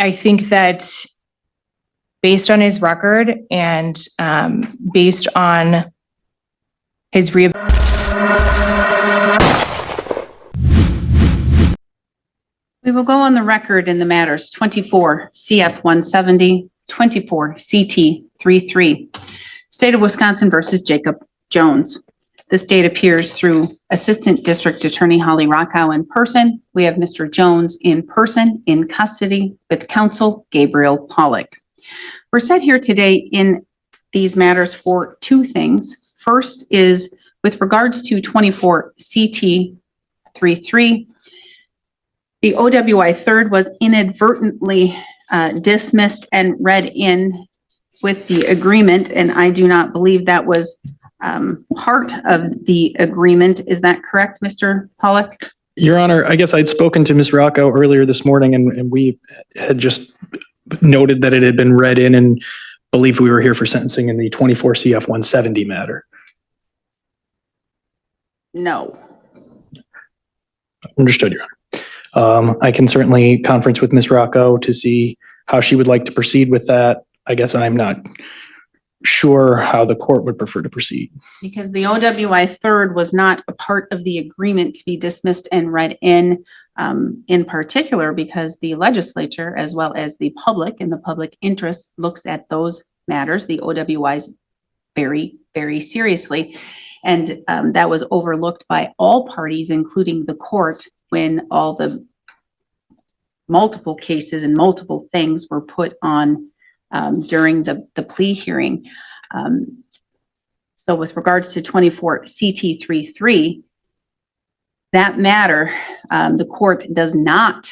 I think that based on his record and based on his We will go on the record in the matters 24 CF 170, 24 CT 33. State of Wisconsin versus Jacob Jones. The state appears through Assistant District Attorney Holly Rockow in person. We have Mr. Jones in person in custody with counsel Gabriel Pollock. We're set here today in these matters for two things. First is with regards to 24 CT 33. The OWI third was inadvertently dismissed and read in with the agreement, and I do not believe that was part of the agreement. Is that correct, Mr. Pollock? Your Honor, I guess I'd spoken to Ms. Rockow earlier this morning, and we had just noted that it had been read in and believed we were here for sentencing in the 24 CF 170 matter. No. Understood, Your Honor. I can certainly conference with Ms. Rockow to see how she would like to proceed with that. I guess I'm not sure how the court would prefer to proceed. Because the OWI third was not a part of the agreement to be dismissed and read in particular because the legislature, as well as the public and the public interest, looks at those matters, the OWIs, very, very seriously. And that was overlooked by all parties, including the court, when all the multiple cases and multiple things were put on during the plea hearing. So with regards to 24 CT 33, that matter, the court does not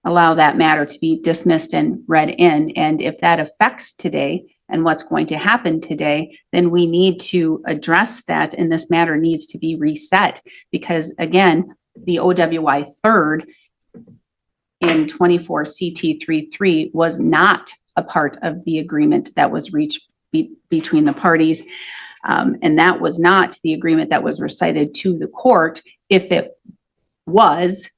allow that matter to be dismissed and read in. And if that affects today and what's going to happen today, then we need to address that, and this matter needs to be reset because, again, the OWI third in 24 CT 33 was not a part of the agreement that was reached between the parties. And that was not the agreement that was recited to the court. If that was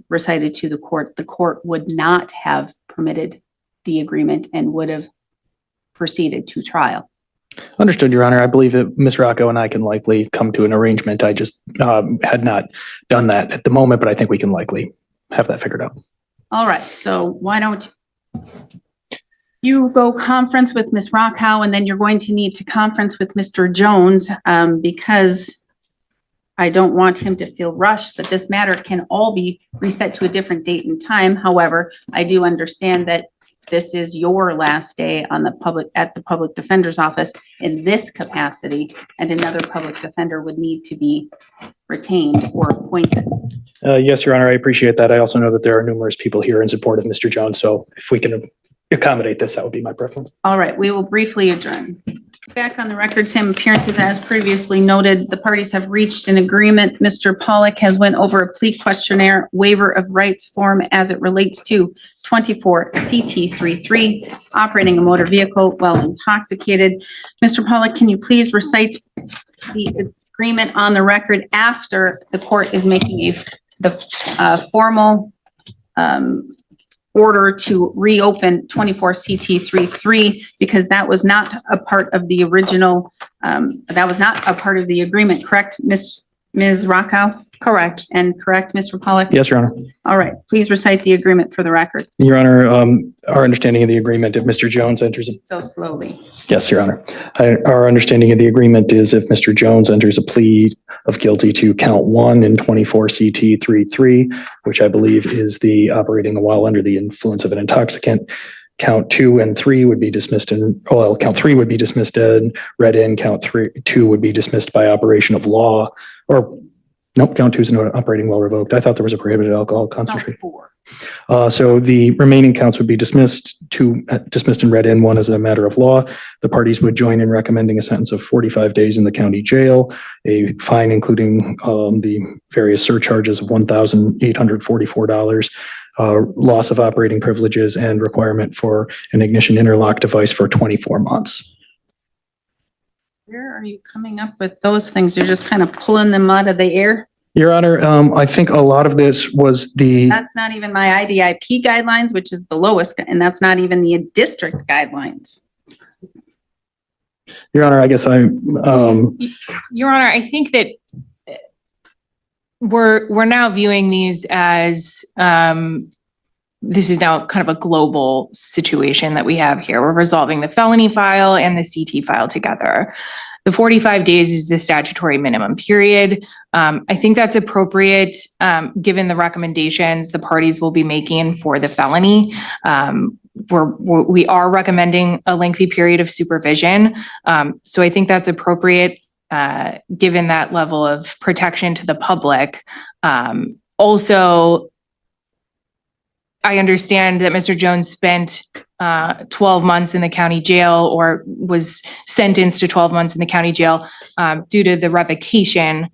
recited to the court would not have permitted the agreement and would have proceeded to trial. Understood, Your Honor. I believe that Ms. Rockow and I can likely come to an arrangement. I just had not done that at the moment, but I think we can likely have that figured out. All right. So why don't you go conference with Ms. Rockow, and then you're going to need to conference with Mr. Jones because I don't want him to feel rushed, but this matter can all be reset to a different date and time. However, I do understand that this is your last day on at the public defender's office in this capacity, and another public defender would need to be retained or appointed. Yes, Your Honor, I appreciate that. I also know that there are numerous people here in support of Mr. Jones, so if we can accommodate this, that would be my preference. All right, we will briefly adjourn. Back on the record, Sam, appearances as previously noted, the parties have reached an agreement. Mr. Pollock has went over a plea questionnaire waiver of rights form as it relates to 24 CT 33, operating a motor vehicle while intoxicated. Mr. Pollock, can you please recite the agreement on the record after the court is making the formal order to reopen 24 CT 33, because that was not a part of the original, that was not a part of the agreement, correct, Ms. Rockow? Correct. And correct, Mr. Pollock? Yes, Your Honor. All right, please recite the agreement for the record. Your Honor, our understanding of the agreement, if Mr. Jones enters so slowly. Yes, Your Honor. Our understanding of the agreement is if Mr. Jones enters a plea of guilty to count 1 in 24 CT 33, which I believe is the operating while under the influence of an intoxicant, count 2 and 3 would be dismissed count 3 would be dismissed and read in, count 2 would be dismissed by operation of law, or nope, count 2 is not operating while revoked. I thought there was a prohibited alcohol concentrate. So the remaining counts would be dismissed and read in, 1 as a matter of law. The parties would join in recommending a sentence of 45 days in the county jail, a fine including the various surcharges of $1,844, loss of operating privileges, and requirement for an ignition interlock device for 24 months. Where are you coming up with those things? You're just kind of pulling them out of the air? Your Honor, I think a lot of this was the, That's not even my IDIP guidelines, which is the lowest, and that's not even the district guidelines. Your Honor, I guess Your Honor, I think that we're now viewing these as, this is now kind of a global situation that we have here. We're resolving the felony file and the CT file together. The 45 days is the statutory minimum period. I think that's appropriate, given the recommendations the parties will be making for the felony. We are recommending a lengthy period of supervision. So I think that's appropriate, given that level of protection to the public. Also, I understand that Mr. Jones spent 12 months in the county jail, or was sentenced to 12 months in the county jail due to the revocation.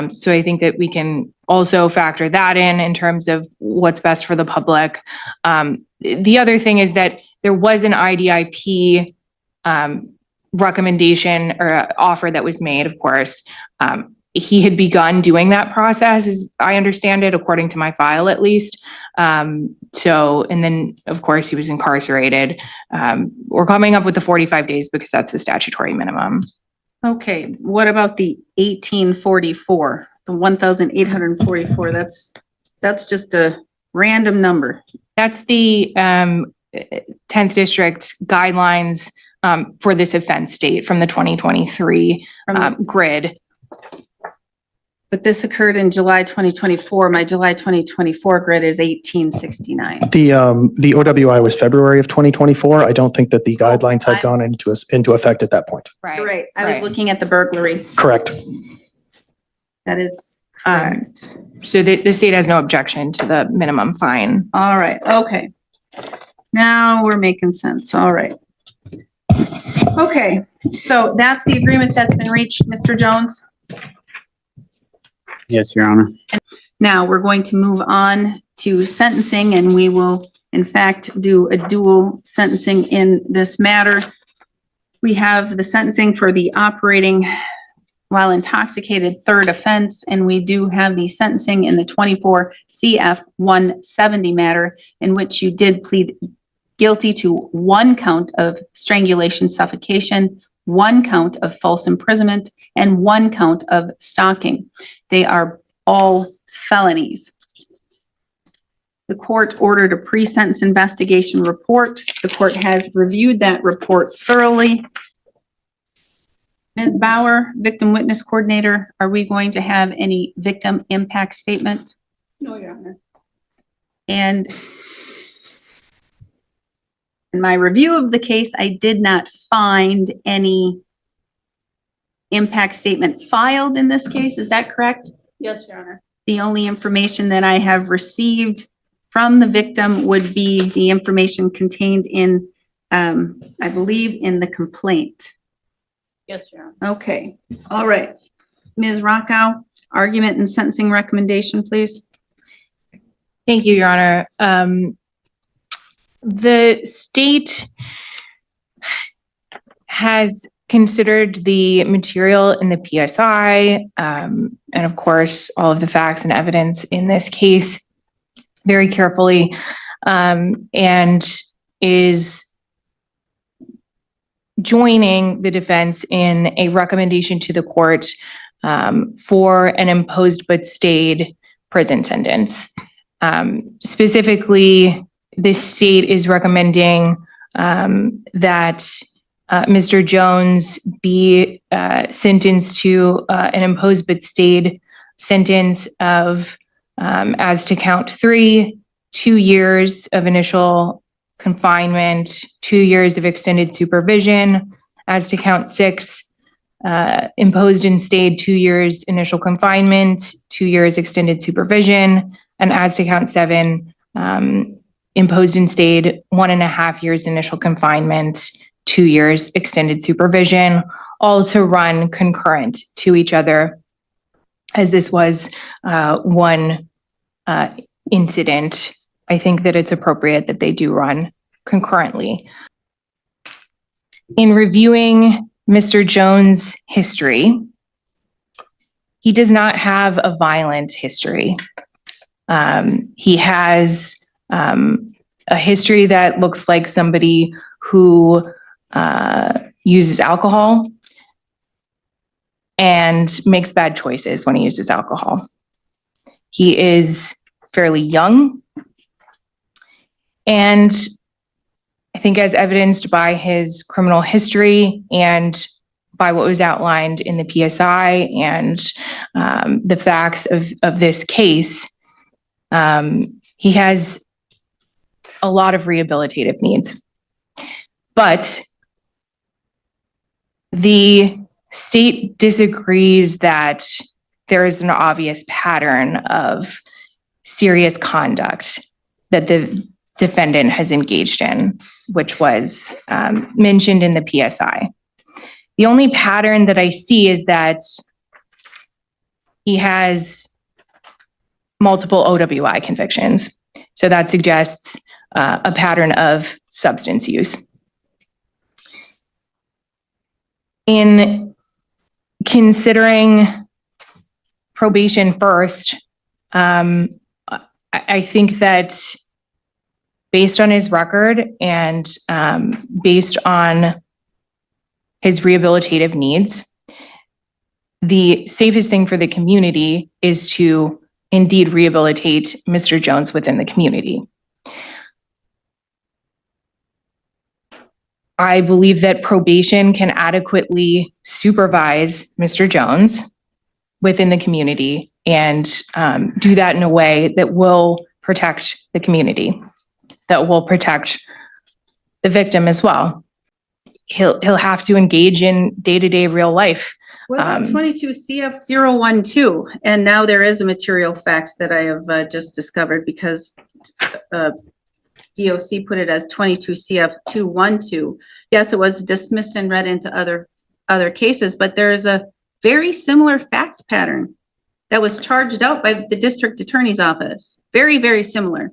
So I think that we can also factor that in terms of what's best for the public. The other thing is that there was an IDIP recommendation or offer that was made, of course. He had begun doing that process, as I understand it, according to my file at least. And then, of course, he was incarcerated. We're coming up with the 45 days because that's the statutory minimum. Okay, what about the 1844, the 1,844? That's just a random number. That's the 10th District guidelines for this offense date from the 2023 grid. But this occurred in July 2024. My July 2024 grid is 1869. the OWI was February of 2024. I don't think that the guidelines had gone into effect at that point. You're right. I was looking at the burglary. Correct. That is correct. So the state has no objection to the minimum fine. All right. Okay. Now we're making sense. All right. Okay. So that's the agreement that's been reached, Mr. Jones. Yes, Your Honor. Now we're going to move on to sentencing, and we will in fact do a dual sentencing in this matter. We have the sentencing for the operating while intoxicated third offense, and we do have the sentencing in the 24 CF 170 matter, in which you did plead guilty to 1 count of strangulation, suffocation, 1 count of false imprisonment, and 1 count of stalking. They are all felonies. The court ordered a pre-sentence investigation report. The court has reviewed that report thoroughly. Ms. Bauer, victim witness coordinator, are we going to have any victim impact statement? No, Your Honor. And in my review of the case, I did not find any impact statement filed in this case. Is that correct? Yes, Your Honor. The only information that I have received from the victim would be the information contained in, I believe, in the complaint. Yes, Your Honor. Okay, all right. Ms. Rockow, argument and sentencing recommendation, please. Thank you, Your Honor. The state has considered the material in the PSI, and of course, all of the facts and evidence in this case very carefully, and is joining the defense in a recommendation to the court for an imposed but stayed prison sentence. Specifically, the state is recommending that Mr. Jones be sentenced to an imposed but stayed sentence of, as to count 3, 2 years of initial confinement, 2 years of extended supervision, as to count 6, imposed and stayed 2 years initial confinement, 2 years extended supervision, and as to count 7, imposed and stayed 1.5 years initial confinement, 2 years extended supervision, all to run concurrent to each other, as this was one incident. I think that it's appropriate that they do run concurrently. In reviewing Mr. Jones' history, he does not have a violent history. He has a history that looks like somebody who uses alcohol and makes bad choices when he uses alcohol. He is fairly young, and I think as evidenced by his criminal history and by what was outlined in the PSI and the facts of this case, he has a lot of rehabilitative needs. But the state disagrees that there is an obvious pattern of serious conduct that the defendant has engaged in, which was mentioned in the PSI. The only pattern that I see is that he has multiple OWI convictions. So that suggests a pattern of substance use. In considering probation first, I think that based on his record and based on his rehabilitative needs, the safest thing for the community is to indeed rehabilitate Mr. Jones within the community. I believe that probation can adequately supervise Mr. Jones within the community and do that in a way that will protect the community, that will protect the victim as well. He'll have to engage in day-to-day real life. What about 22 CF 012? And now there is a material fact that I have just discovered because DOC put it as 22 CF 212. Yes, it was dismissed and read into other cases, but there is a very similar fact pattern that was charged out by the district attorney's office. Very, very similar,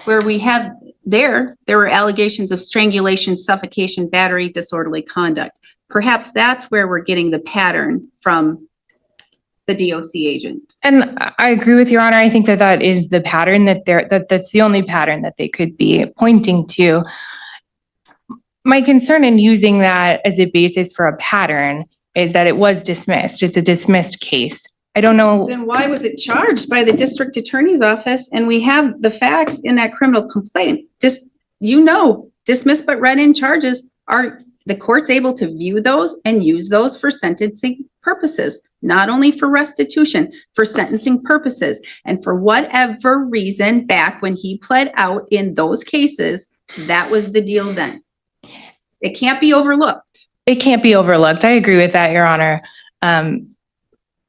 where we had there were allegations of strangulation, suffocation, battery, disorderly conduct. Perhaps that's where we're getting the pattern from the DOC agent. And I agree with Your Honor. I think that is the pattern that's the only pattern that they could be pointing to. My concern in using that as a basis for a pattern is that it was dismissed. It's a dismissed case. I don't know. Then why was it charged by the district attorney's office? And we have the facts in that criminal complaint. Dismissed but read in charges. Are the courts able to view those and use those for sentencing purposes? Not only for restitution, for sentencing purposes. And for whatever reason, back when he pled out in those cases, that was the deal then. It can't be overlooked. It can't be overlooked. I agree with that, Your Honor.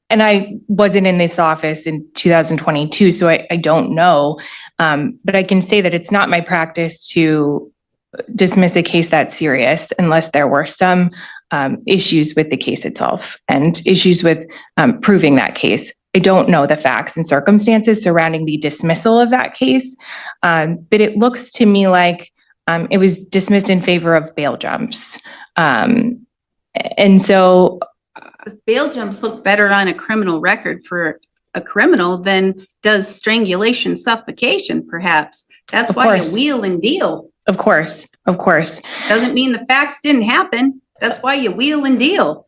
And I wasn't in this office in 2022, so I don't know. But I can say that it's not my practice to dismiss a case that serious unless there were some issues with the case itself and issues with proving that case. I don't know the facts and circumstances surrounding the dismissal of that case, but it looks to me like it was dismissed in favor of bail jumps. And so bail jumps look better on a criminal record for a criminal than does strangulation, suffocation, perhaps. That's why you wheel and deal. Of course. Doesn't mean the facts didn't happen. That's why you wheel and deal.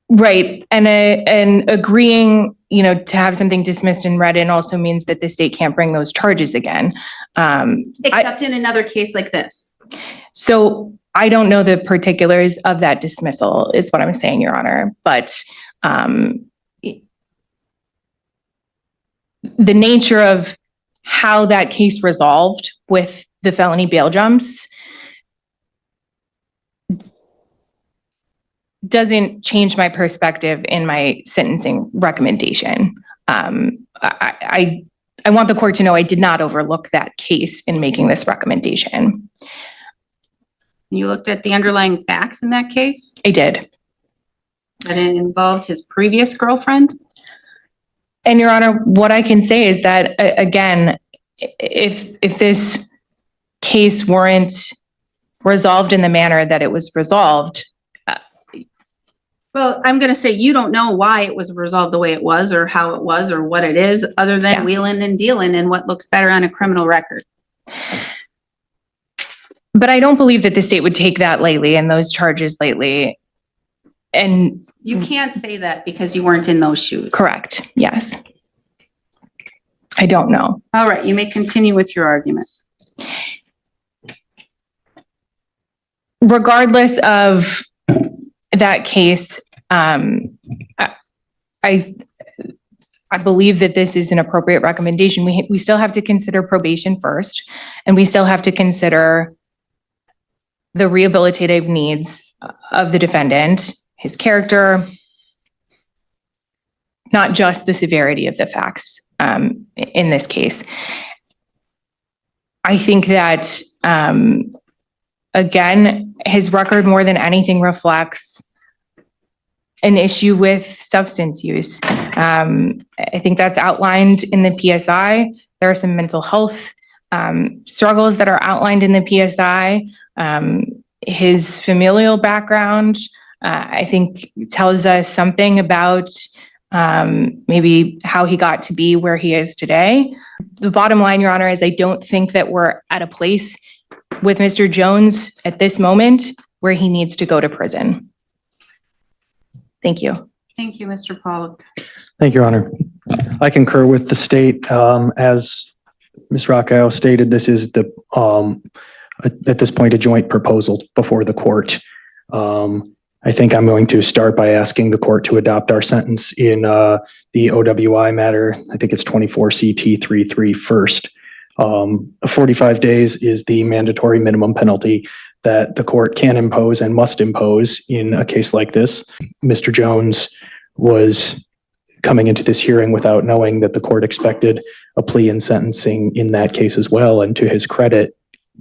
Right. And agreeing, to have something dismissed and read in also means that the state can't bring those charges again. Except in another case like this. So I don't know the particulars of that dismissal is what I'm saying, Your Honor. But the nature of how that case resolved with the felony bail jumps doesn't change my perspective in my sentencing recommendation. I want the court to know I did not overlook that case in making this recommendation. You looked at the underlying facts in that case? I did. That it involved his previous girlfriend? And Your Honor, what I can say is that, again, if this case weren't resolved in the manner that it was resolved, Well, I'm going to say you don't know why it was resolved the way it was or how it was or what it is other than Yeah. wheeling and dealing and what looks better on a criminal record. But I don't believe that the state would take that lightly and those charges lightly. And You can't say that because you weren't in those shoes. correct, yes. I don't know. All right, you may continue with your argument. Regardless of that case, I believe that this is an appropriate recommendation. We still have to consider probation first, and we still have to consider the rehabilitative needs of the defendant, his character, not just the severity of the facts in this case. I think that, again, his record more than anything reflects an issue with substance use. I think that's outlined in the PSI. There are some mental health struggles that are outlined in the PSI. His familial background, I think, tells us something about maybe how he got to be where he is today. The bottom line, Your Honor, is I don't think that we're at a place with Mr. Jones at this moment where he needs to go to prison. Thank you. Thank you, Mr. Pollock. Thank you, Your Honor. I concur with the state. As Ms. Rocco stated, this is at this point, a joint proposal before the court. I think I'm going to start by asking the court to adopt our sentence in the OWI matter. I think it's 24 CT 33 first. 45 days is the mandatory minimum penalty that the court can impose and must impose in a case like this. Mr. Jones was coming into this hearing without knowing that the court expected a plea and sentencing in that case as well. And to his credit,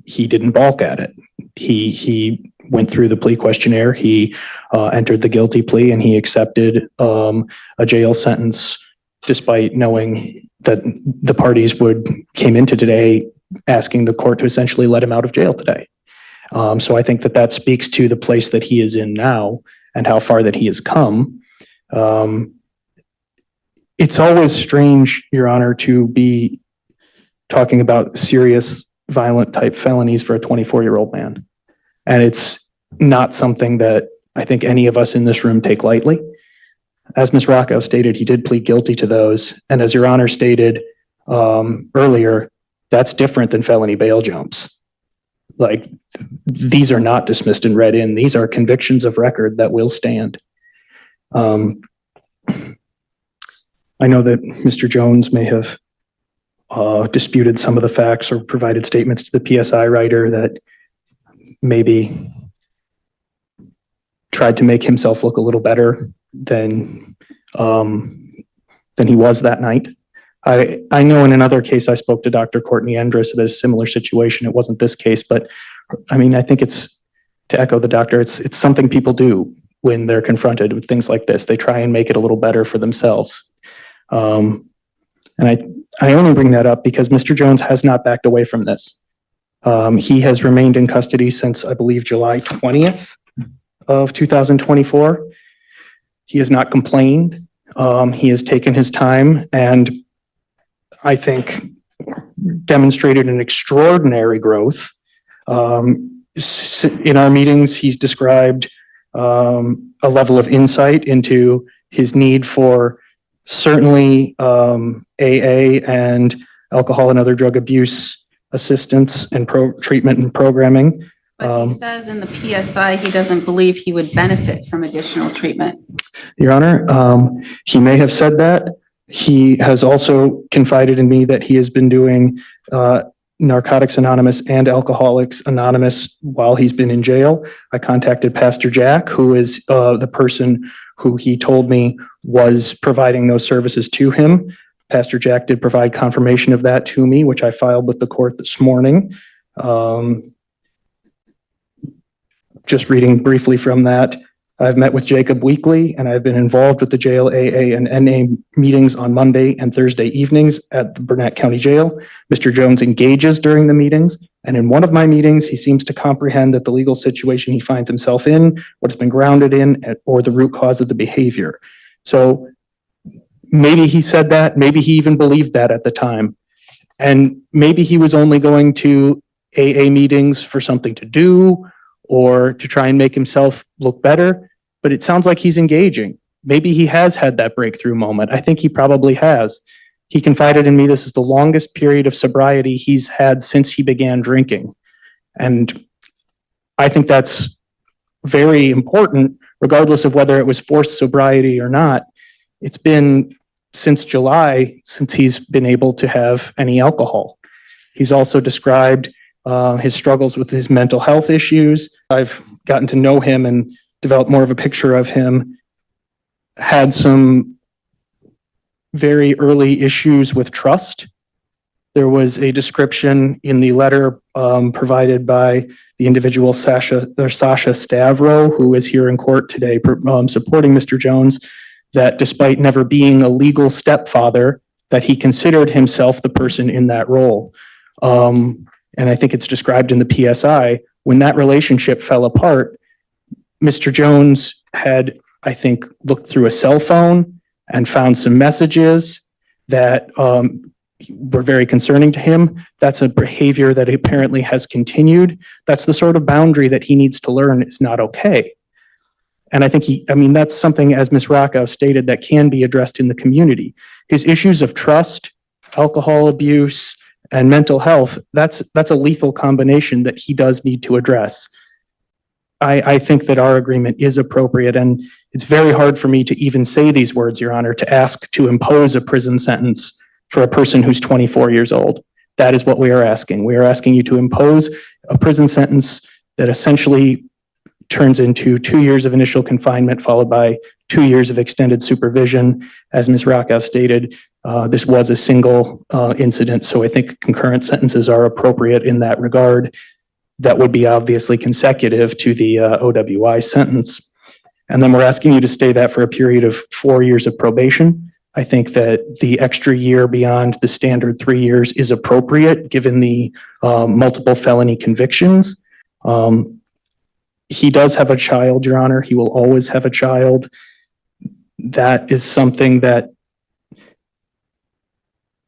he didn't balk at it. He went through the plea questionnaire. He entered the guilty plea and he accepted a jail sentence despite knowing that the parties came into today asking the court to essentially let him out of jail today. So I think that speaks to the place that he is in now and how far that he has come. It's always strange, Your Honor, to be talking about serious violent type felonies for a 24-year-old man. And it's not something that I think any of us in this room take lightly. As Ms. Rocco stated, he did plead guilty to those. And as Your Honor stated earlier, that's different than felony bail jumps. Like, these are not dismissed and read in. These are convictions of record that will stand. I know that Mr. Jones may have disputed some of the facts or provided statements to the PSI writer that maybe tried to make himself look a little better than he was that night. I know in another case I spoke to Dr. Courtney Endress about a similar situation. It wasn't this case, but I mean, I think it's, to echo the doctor, it's something people do when they're confronted with things like this. They try and make it a little better for themselves. And I only bring that up because Mr. Jones has not backed away from this. He has remained in custody since, I believe, July 20th of 2024. He has not complained. He has taken his time and I think demonstrated an extraordinary growth. In our meetings, he's described a level of insight into his need for certainly AA and alcohol and other drug abuse assistance and treatment and programming. But he says in the PSI he doesn't believe he would benefit from additional treatment. Your Honor, he may have said that. He has also confided in me that he has been doing Narcotics Anonymous and Alcoholics Anonymous while he's been in jail. I contacted Pastor Jack, who is the person who he told me was providing those services to him. Pastor Jack did provide confirmation of that to me, which I filed with the court this morning. Just reading briefly from that, I've met with Jacob weekly, and I've been involved with the jail AA and NA meetings on Monday and Thursday evenings at the Burnett County Jail. Mr. Jones engages during the meetings, and in one of my meetings, he seems to comprehend that the legal situation he finds himself in, what it's been grounded in, or the root cause of the behavior. So maybe he said that, maybe he even believed that at the time. And maybe he was only going to AA meetings for something to do or to try and make himself look better, but it sounds like he's engaging. Maybe he has had that breakthrough moment. I think he probably has. He confided in me this is the longest period of sobriety he's had since he began drinking. And I think that's very important, regardless of whether it was forced sobriety or not. It's been since July since he's been able to have any alcohol. He's also described his struggles with his mental health issues. I've gotten to know him and developed more of a picture of him. Had some very early issues with trust. There was a description in the letter provided by the individual Sasha Stavro, who is here in court today supporting Mr. Jones, that despite never being a legal stepfather, that he considered himself the person in that role. And I think it's described in the PSI. When that relationship fell apart, Mr. Jones had, I think, looked through a cell phone and found some messages that were very concerning to him. That's a behavior that apparently has continued. That's the sort of boundary that he needs to learn is not okay. And I think that's something, as Ms. Rockow stated, that can be addressed in the community. His issues of trust, alcohol abuse, and mental health, that's a lethal combination that he does need to address. I think that our agreement is appropriate, and it's very hard for me to even say these words, Your Honor, to ask to impose a prison sentence for a person who's 24 years old. That is what we are asking. We are asking you to impose a prison sentence that essentially turns into 2 years of initial confinement followed by 2 years of extended supervision. As Ms. Rockow stated, this was a single incident, so I think concurrent sentences are appropriate in that regard. That would be obviously consecutive to the OWI sentence. And then we're asking you to stay that for a period of 4 years of probation. I think that the extra year beyond the standard 3 years is appropriate given the multiple felony convictions. He does have a child, Your Honor. He will always have a child. That is something that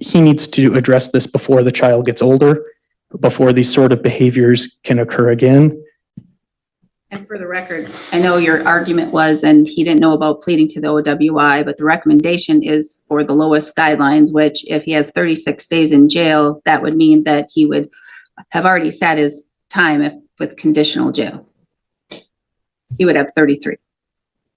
he needs to address this before the child gets older, before these sort of behaviors can occur again. And for the record, I know your argument was, and he didn't know about pleading to the OWI, but the recommendation is for the lowest guidelines, which if he has 36 days in jail, that would mean that he would have already sat his time with conditional jail. He would have 33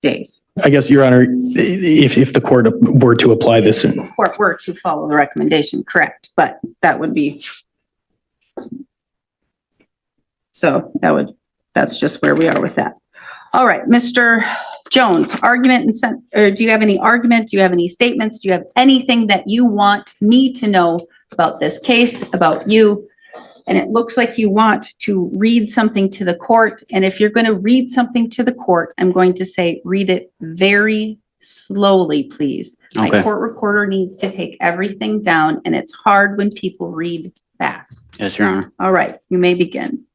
days. I guess, Your Honor, if the court were to apply this, If the court were to follow the recommendation, correct, but that would be, so that's just where we are with that. All right, Mr. Jones, argument or do you have any argument? Do you have any statements? Do you have anything that you want me to know about this case, about you? And it looks like you want to read something to the court. And if you're going to read something to the court, I'm going to say, read it very slowly, please. Okay. My court reporter needs to take everything down, and it's hard when people read fast. Yes, Your Honor. All right, you may begin.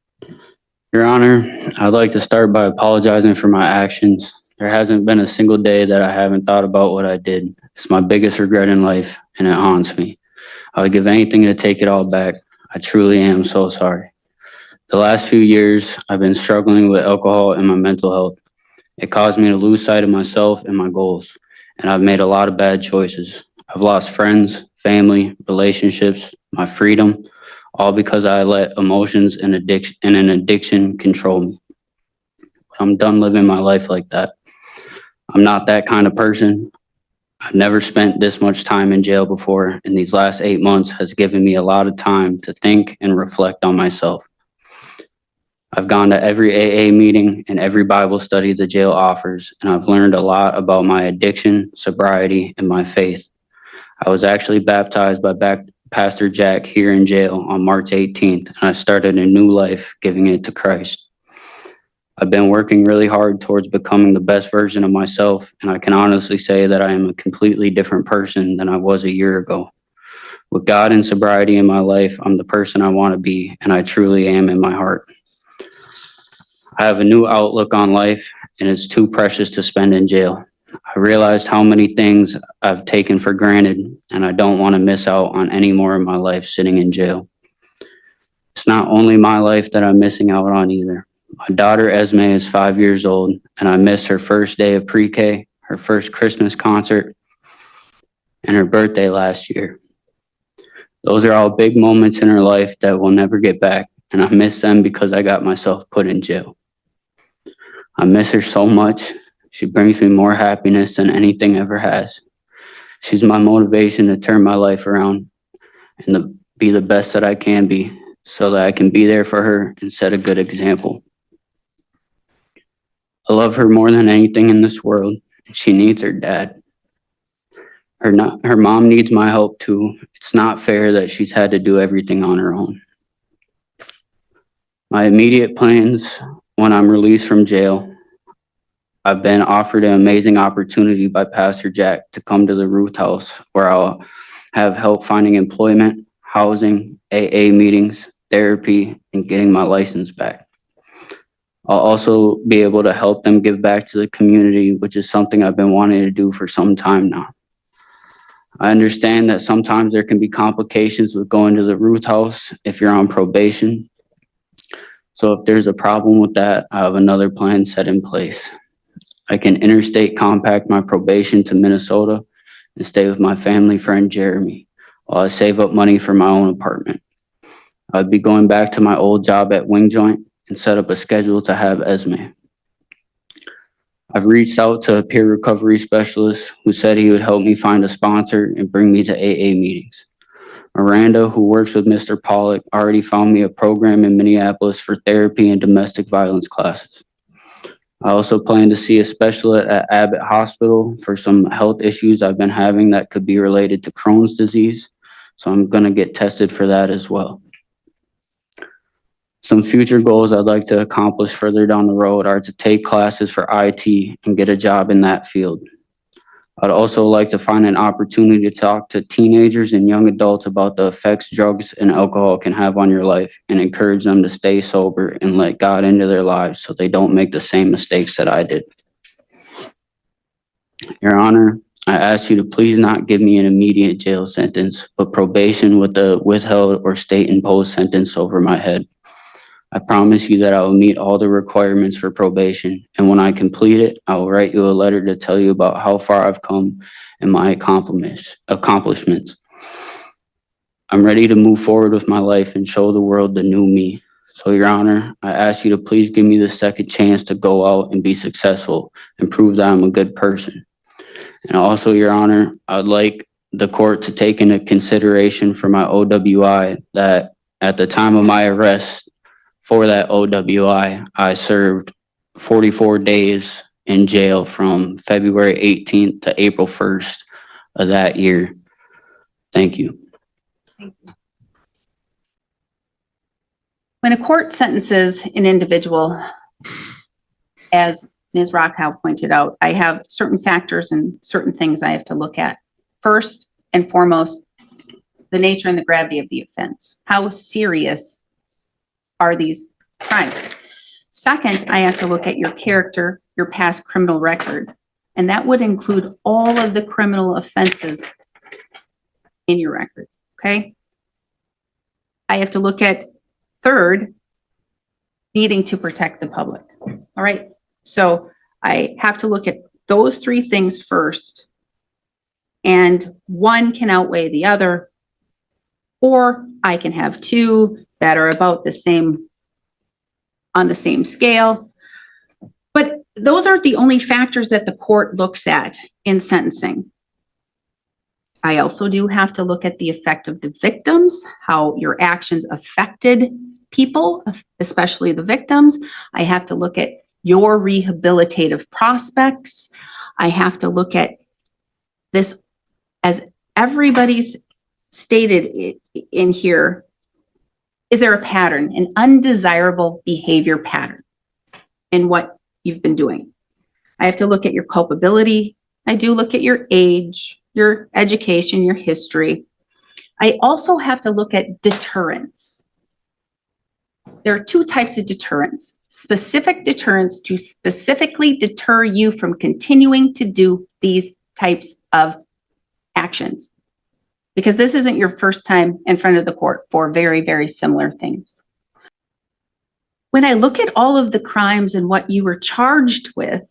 Your Honor, I'd like to start by apologizing for my actions. There hasn't been a single day that I haven't thought about what I did. It's my biggest regret in life, and it haunts me. I would give anything to take it all back. I truly am so sorry. The last few years, I've been struggling with alcohol and my mental health. It caused me to lose sight of myself and my goals, and I've made a lot of bad choices. I've lost friends, family, relationships, my freedom, all because I let emotions and an addiction control me. I'm done living my life like that. I'm not that kind of person. I've never spent this much time in jail before, and these last 8 months has given me a lot of time to think and reflect on myself. I've gone to every AA meeting and every Bible study the jail offers, and I've learned a lot about my addiction, sobriety, and my faith. I was actually baptized by Pastor Jack here in jail on March 18th, and I started a new life giving it to Christ. I've been working really hard towards becoming the best version of myself, and I can honestly say that I am a completely different person than I was a year ago. With God and sobriety in my life, I'm the person I want to be, and I truly am in my heart. I have a new outlook on life, and it's too precious to spend in jail. I realized how many things I've taken for granted, and I don't want to miss out on any more of my life sitting in jail. It's not only my life that I'm missing out on either. My daughter Esme is 5 years old, and I missed her first day of pre-K, her first Christmas concert, and her birthday last year. Those are all big moments in her life that we'll never get back, and I miss them because I got myself put in jail. I miss her so much. She brings me more happiness than anything ever has. She's my motivation to turn my life around and to be the best that I can be so that I can be there for her and set a good example. I love her more than anything in this world, and she needs her dad. Her mom needs my help too. It's not fair that she's had to do everything on her own. My immediate plans when I'm released from jail, I've been offered an amazing opportunity by Pastor Jack to come to the Ruth House, where I'll have help finding employment, housing, AA meetings, therapy, and getting my license back. I'll also be able to help them give back to the community, which is something I've been wanting to do for some time now. I understand that sometimes there can be complications with going to the Ruth House if you're on probation. So if there's a problem with that, I have another plan set in place. I can interstate compact my probation to Minnesota and stay with my family friend Jeremy while I save up money for my own apartment. I'd be going back to my old job at Wing Joint and set up a schedule to have Esme. I've reached out to a peer recovery specialist who said he would help me find a sponsor and bring me to AA meetings. Miranda, who works with Mr. Pollock, already found me a program in Minneapolis for therapy and domestic violence classes. I also plan to see a specialist at Abbott Hospital for some health issues I've been having that could be related to Crohn's disease. So I'm going to get tested for that as well. Some future goals I'd like to accomplish further down the road are to take classes for IT and get a job in that field. I'd also like to find an opportunity to talk to teenagers and young adults about the effects drugs and alcohol can have on your life and encourage them to stay sober and let God into their lives so they don't make the same mistakes that I did. Your Honor, I ask you to please not give me an immediate jail sentence, but probation with a withheld or state-imposed sentence over my head. I promise you that I will meet all the requirements for probation, and when I complete it, I will write you a letter to tell you about how far I've come and my accomplishments. I'm ready to move forward with my life and show the world the new me. So, Your Honor, I ask you to please give me the second chance to go out and be successful and prove that I'm a good person. And also, Your Honor, I'd like the court to take into consideration for my OWI that at the time of my arrest, for that OWI, I served 44 days in jail from February 18th to April 1st of that year. Thank you. Thank you. When a court sentences an individual, as Ms. Rockhow pointed out, I have certain factors and certain things I have to look at. First and foremost, the nature and the gravity of the offense. How serious are these crimes? Second, I have to look at your character, your past criminal record, and that would include all of the criminal offenses in your record, okay? I have to look at, third, needing to protect the public, all right? So I have to look at those three things first, and one can outweigh the other, or I can have two that are about the same, on the same scale. But those aren't the only factors that the court looks at in sentencing. I also do have to look at the effect of the victims, how your actions affected people, especially the victims. I have to look at your rehabilitative prospects. I have to look at this, as everybody's stated in here, is there a pattern, an undesirable behavior pattern? in what you've been doing. I have to look at your culpability. I do look at your age, your education, your history. I also have to look at deterrence. There are two types of deterrence. Specific deterrence to specifically deter you from continuing to do these types of actions. Because this isn't your first time in front of the court for very, very similar things. When I look at all of the crimes and what you were charged with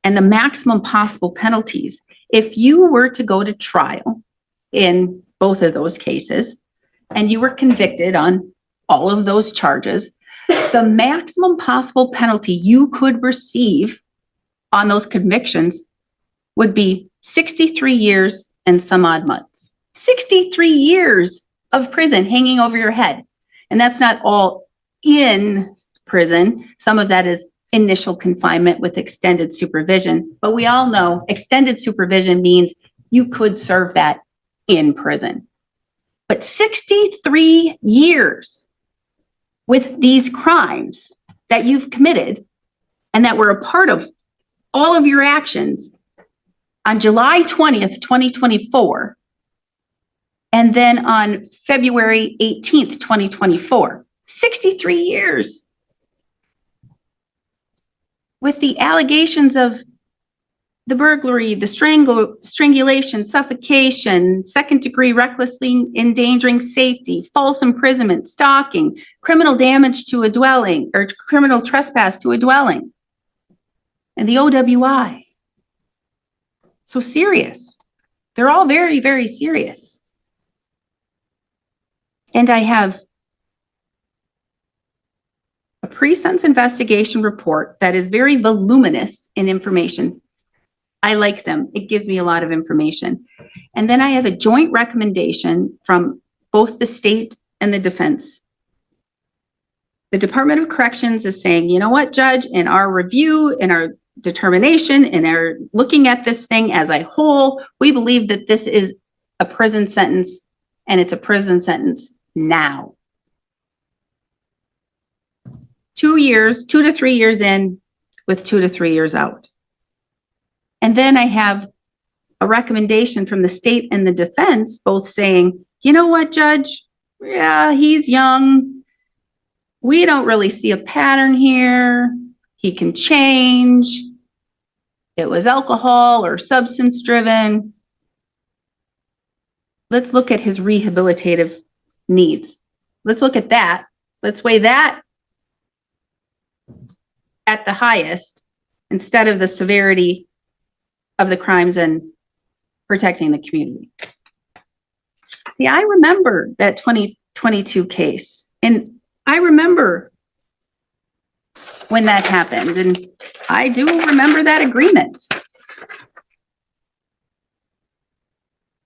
and the maximum possible penalties, if you were to go to trial in both of those cases and you were convicted on all of those charges, the maximum possible penalty you could receive on those convictions would be 63 years and some odd months. 63 years of prison hanging over your head. And that's not all in prison. Some of that is initial confinement with extended supervision. But we all know extended supervision means you could serve that in prison. But 63 years with these crimes that you've committed and that were a part of all of your actions on July 20th, 2024, and then on February 18th, 2024, 63 years. With the allegations of the burglary, the strangulation, suffocation, second-degree recklessly endangering safety, false imprisonment, stalking, criminal damage to a dwelling, or criminal trespass to a dwelling, and the OWI. So serious. They're all very, very serious. And I have a pre-sentence investigation report that is very voluminous in information. I like them. It gives me a lot of information. And then I have a joint recommendation from both the state and the defense. The Department of Corrections is saying, you know what, Judge, in our review, in our determination, in our looking at this thing as a whole, we believe that this is a prison sentence, and it's a prison sentence now. 2 years, 2 to 3 years in, with 2 to 3 years out. And then I have a recommendation from the state and the defense, both saying, you know what, Judge? Yeah, he's young. We don't really see a pattern here. He can change. It was alcohol or substance driven. Let's look at his rehabilitative needs. Let's look at that. Let's weigh that at the highest instead of the severity of the crimes and protecting the community. See, I remember that 2022 case, and I remember when that happened, and I do remember that agreement.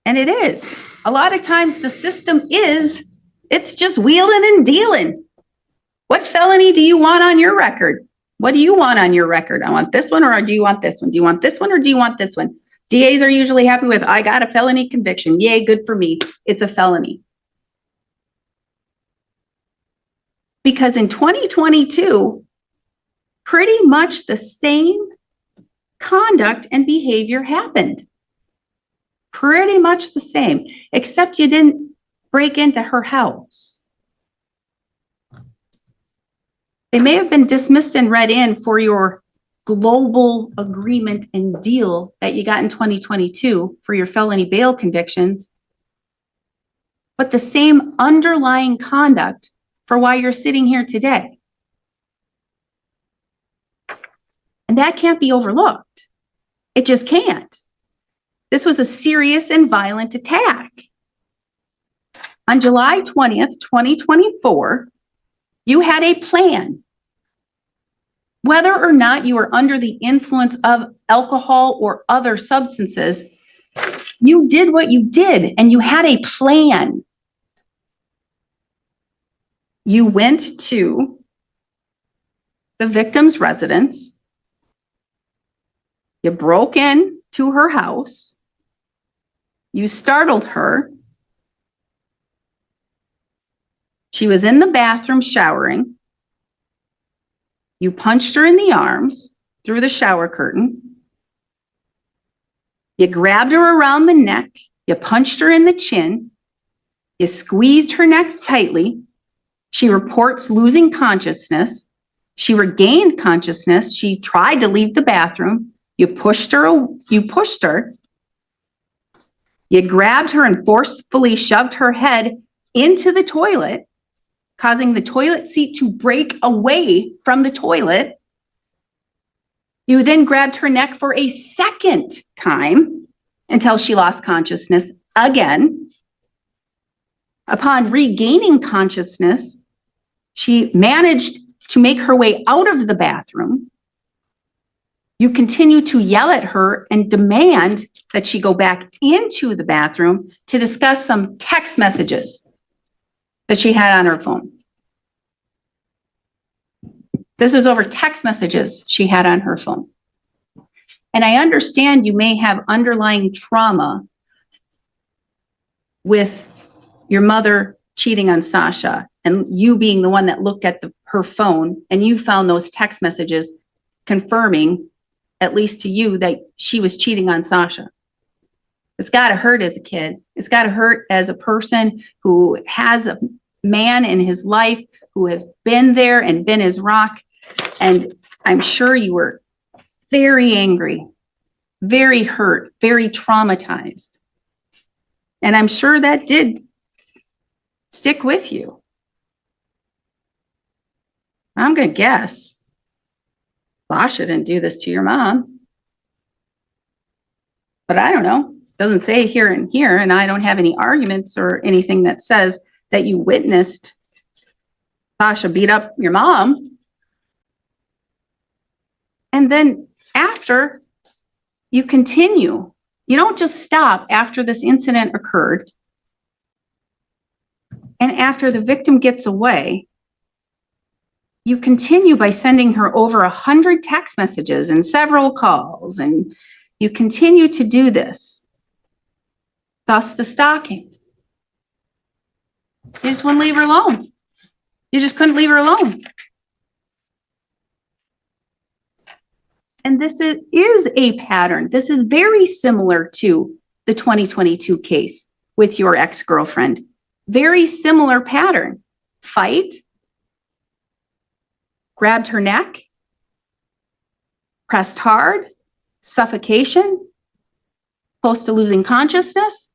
And it is. A lot of times the system it's just wheeling and dealing. What felony do you want on your record? What do you want on your record? I want this one, or do you want this one? Do you want this one, or do you want this one? DAs are usually happy with, I got a felony conviction. Yay, good for me. It's a felony. Because in 2022, pretty much the same conduct and behavior happened. Pretty much the same, except you didn't break into her house. They may have been dismissed and read in for your global agreement and deal that you got in 2022 for your felony bail convictions, but the same underlying conduct for why you're sitting here today. And that can't be overlooked. It just can't. This was a serious and violent attack. On July 20th, 2024, you had a plan. Whether or not you were under the influence of alcohol or other substances, you did what you did, and you had a plan. You went to the victim's residence. You broke in to her house. You startled her. She was in the bathroom showering. You punched her in the arms through the shower curtain. You grabbed her around the neck. You punched her in the chin. You squeezed her neck tightly. She reports losing consciousness. She regained consciousness. She tried to leave the bathroom. You pushed her. You grabbed her and forcefully shoved her head into the toilet, causing the toilet seat to break away from the toilet. You then grabbed her neck for a second time until she lost consciousness again. Upon regaining consciousness, she managed to make her way out of the bathroom. You continue to yell at her and demand that she go back into the bathroom to discuss some text messages that she had on her phone. This was over text messages she had on her phone. And I understand you may have underlying trauma with your mother cheating on Sasha and you being the one that looked at her phone and you found those text messages confirming, at least to you, that she was cheating on Sasha. It's got to hurt as a kid. It's got to hurt as a person who has a man in his life who has been there and been his rock. And I'm sure you were very angry, very hurt, very traumatized. And I'm sure that did stick with you. I'm going to guess Sasha didn't do this to your mom. But I don't know. Doesn't say here and here, and I don't have any arguments or anything that says that you witnessed Sasha beat up your mom. And then after, you continue. You don't just stop after this incident occurred. And after the victim gets away, you continue by sending her over 100 text messages and several calls, and you continue to do this. Thus the stalking. You just wouldn't leave her alone. You just couldn't leave her alone. And this is a pattern. This is very similar to the 2022 case with your ex-girlfriend. Very similar pattern. Fight, grabbed her neck, pressed hard, suffocation, close to losing consciousness,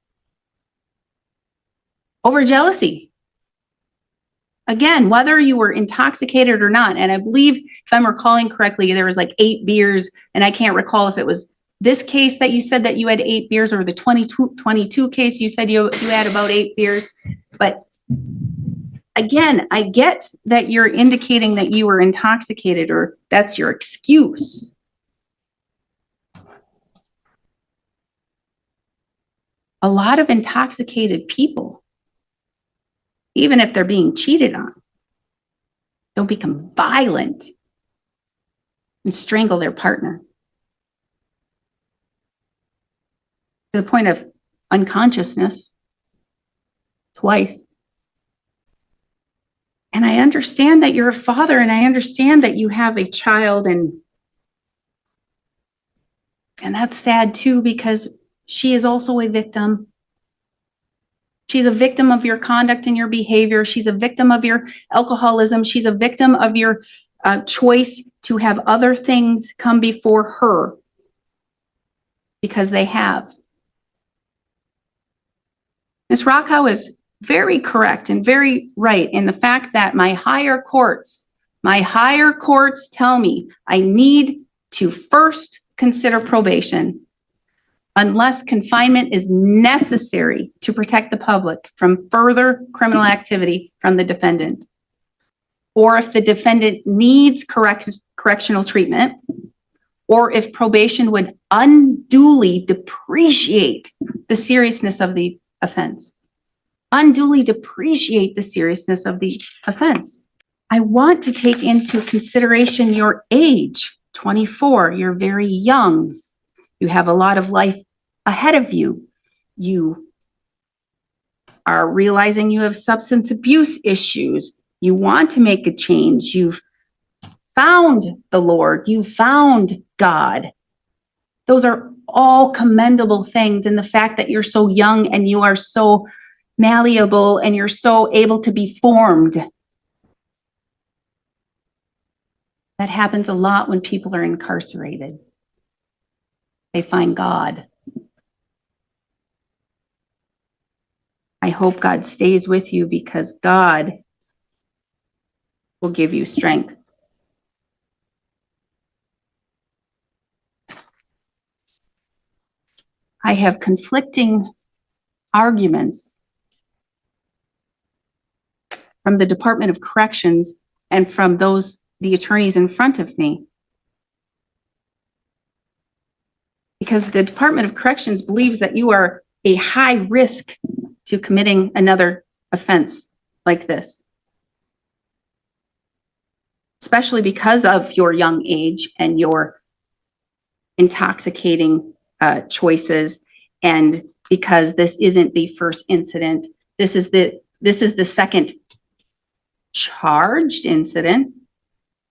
over jealousy. Again, whether you were intoxicated or not, and I believe, if I'm recalling correctly, there was like 8 beers, and I can't recall if it was this case that you said that you had 8 beers or the 2022 case you said you had about 8 beers. But again, I get that you're indicating that you were intoxicated or that's your excuse. A lot of intoxicated people, even if they're being cheated on, don't become violent and strangle their partner to the point of unconsciousness twice. And I understand that you're a father, and I understand that you have a child, and that's sad too, because she is also a victim. She's a victim of your conduct and your behavior. She's a victim of your alcoholism. She's a victim of your choice to have other things come before her, because they have. Ms. Rockhow is very correct and very right in the fact that my higher courts tell me I need to first consider probation unless confinement is necessary to protect the public from further criminal activity from the defendant, or if the defendant needs correctional treatment, or if probation would unduly depreciate the seriousness of the offense. Unduly depreciate the seriousness of the offense. I want to take into consideration your age, 24. You're very young. You have a lot of life ahead of you. You are realizing you have substance abuse issues. You want to make a change. You've found the Lord. You found God. Those are all commendable things. And the fact that you're so young and you are so malleable and you're so able to be formed. That happens a lot when people are incarcerated. They find God. I hope God stays with you because God will give you strength. I have conflicting arguments from the Department of Corrections and from the attorneys in front of me. Because the Department of Corrections believes that you are a high risk to committing another offense like this. Especially because of your young age and your intoxicating choices, and because this isn't the first incident. This is the second charged incident.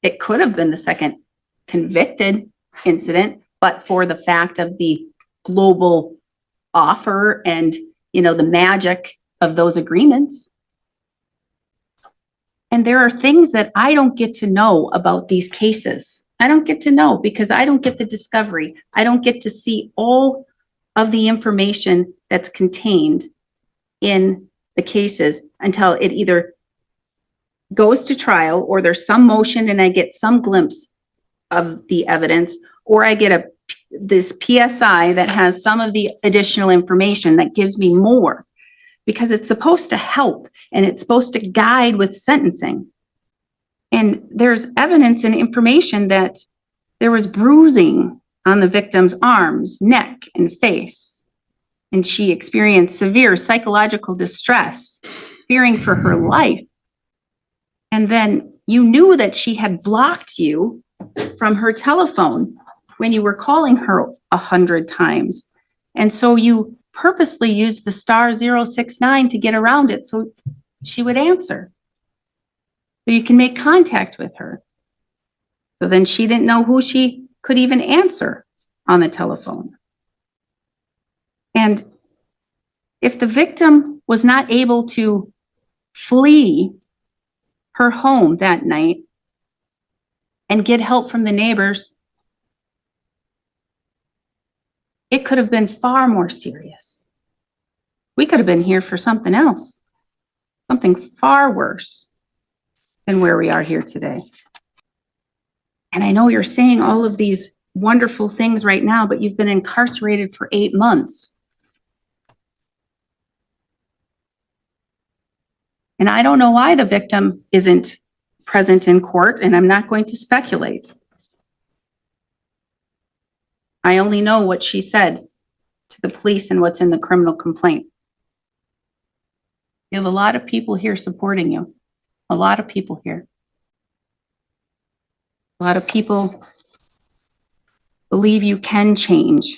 It could have been the second convicted incident, but for the fact of the global offer and, the magic of those agreements. And there are things that I don't get to know about these cases. I don't get to know because I don't get the discovery. I don't get to see all of the information that's contained in the cases until it either goes to trial or there's some motion and I get some glimpse of the evidence, or I get this PSI that has some of the additional information that gives me more, because it's supposed to help and it's supposed to guide with sentencing. And there's evidence and information that there was bruising on the victim's arms, neck, and face. And she experienced severe psychological distress, fearing for her life. And then you knew that she had blocked you from her telephone when you were calling her 100 times. And so you purposely used the star 069 to get around it so she would answer. So you can make contact with her. So then she didn't know who she could even answer on the telephone. And if the victim was not able to flee her home that night and get help from the neighbors, it could have been far more serious. We could have been here for something else, something far worse than where we are here today. And I know you're saying all of these wonderful things right now, but you've been incarcerated for 8 months. And I don't know why the victim isn't present in court, and I'm not going to speculate. I only know what she said to the police and what's in the criminal complaint. You have a lot of people here supporting you. A lot of people here. A lot of people believe you can change.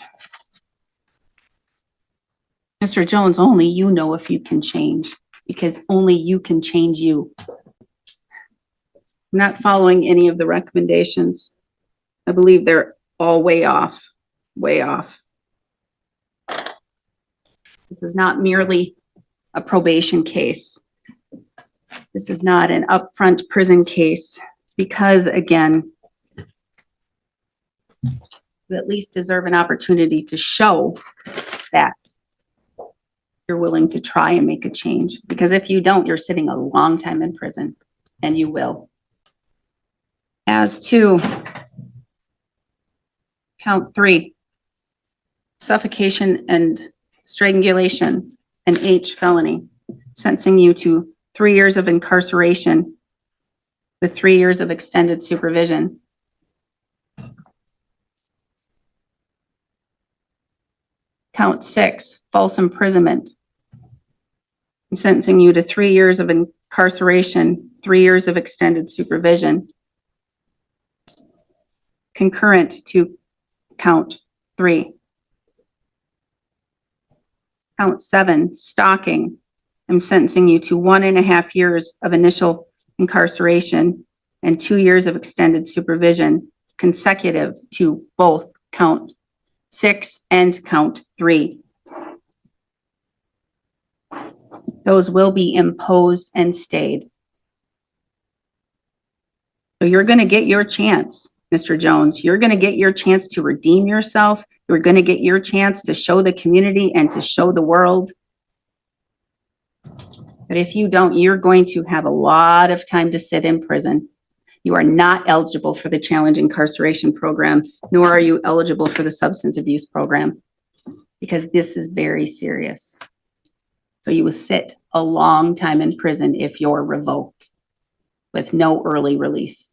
Mr. Jones, only you know if you can change, because only you can change you. I'm not following any of the recommendations. I believe they're all way off, way off. This is not merely a probation case. This is not an upfront prison case, because again, you at least deserve an opportunity to show that you're willing to try and make a change. Because if you don't, you're sitting a long time in prison, and you will. As to count 3, suffocation and strangulation, an H felony, sentencing you to 3 years of incarceration with 3 years of extended supervision. Count 6, false imprisonment. I'm sentencing you to 3 years of incarceration, 3 years of extended supervision. Concurrent to count 3. Count 7, stalking. I'm sentencing you to 1.5 years of initial incarceration, and 2 years of extended supervision consecutive to both count 6 and count 3. Those will be imposed and stayed. So you're going to get your chance, Mr. Jones. You're going to get your chance to redeem yourself. You're going to get your chance to show the community and to show the world. But if you don't, you're going to have a lot of time to sit in prison. You are not eligible for the challenge incarceration program, nor are you eligible for the substance abuse program, because this is very serious. So you will sit a long time in prison if you're revoked with no early release.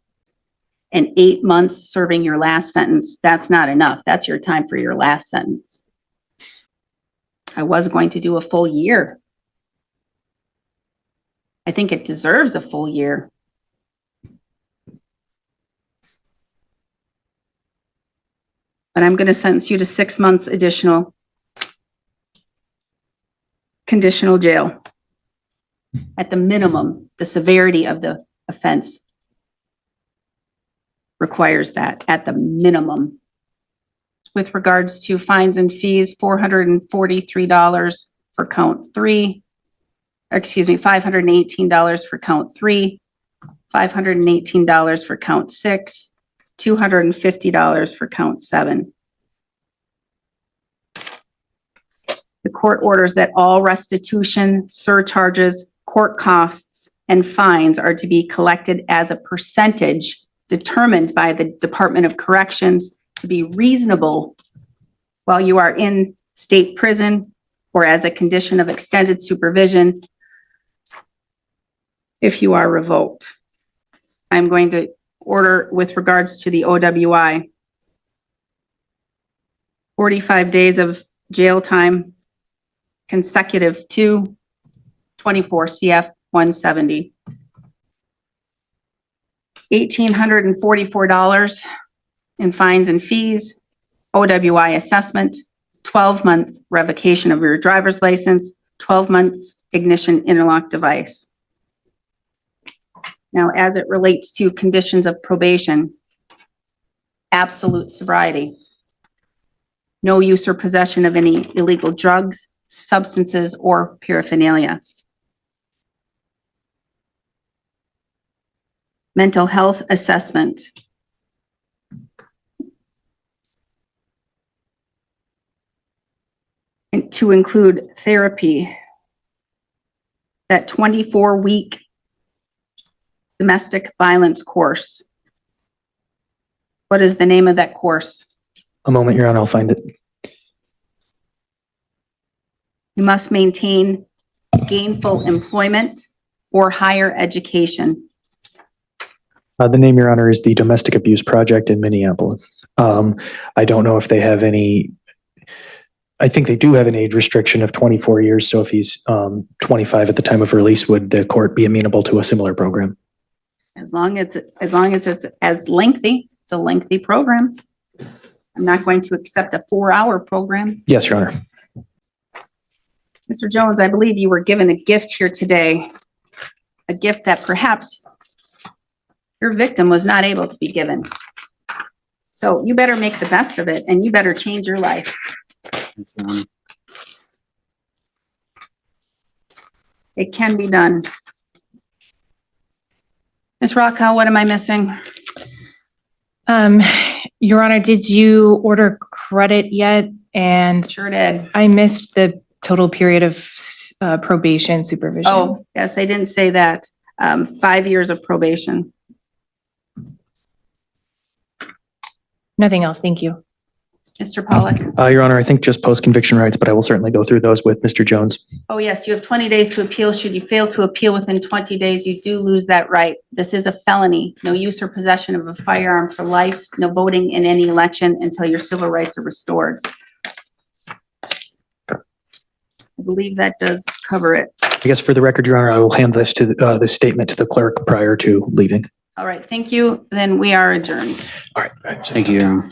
And 8 months serving your last sentence, that's not enough. That's your time for your last sentence. I was going to do a full year. I think it deserves a full year. But I'm going to sentence you to 6 months additional conditional jail. At the minimum, the severity of the offense requires that at the minimum. With regards to fines and fees, $443 for count 3. Excuse me, $518 for count 3, $518 for count 6, $250 for count 7. The court orders that all restitution, surcharges, court costs, and fines are to be collected as a percentage determined by the Department of Corrections to be reasonable while you are in state prison or as a condition of extended supervision if you are revoked. I'm going to order with regards to the OWI, 45 days of jail time consecutive to 24 CF 170. $1,844 in fines and fees, OWI assessment, 12-month revocation of your driver's license, 12 months ignition interlock device. Now, as it relates to conditions of probation, absolute sobriety, no use or possession of any illegal drugs, substances, or paraphernalia. Mental health assessment. And to include therapy. That 24-week domestic violence course. What is the name of that course? A moment, Your Honor, I'll find it. You must maintain gainful employment or higher education. The name, Your Honor, is the Domestic Abuse Project in Minneapolis. I don't know if they have any, I think they do have an age restriction of 24 years. So if he's 25 at the time of release, would the court be amenable to a similar program? As long as it's as lengthy, it's a lengthy program. I'm not going to accept a 4-hour program. Yes, Your Honor. Mr. Jones, I believe you were given a gift here today, a gift that perhaps your victim was not able to be given. So you better make the best of it and you better change your life. It can be done. Ms. Rockow, what am I missing? Your Honor, did you order credit yet? And Sure did. I missed the total period of probation supervision. Oh, yes, I didn't say that. 5 years of probation. Nothing else. Thank you. Mr. Pollack. Your Honor, I think just post-conviction rights, but I will certainly go through those with Mr. Jones. Oh, yes, you have 20 days to appeal. Should you fail to appeal within 20 days, you do lose that right. This is a felony. No use or possession of a firearm for life, no voting in any election until your civil rights are restored. I believe that does cover it. I guess for the record, Your Honor, I will hand this to this statement to the clerk prior to leaving. All right, thank you. Then we are adjourned. All right. Thank you, Your Honor.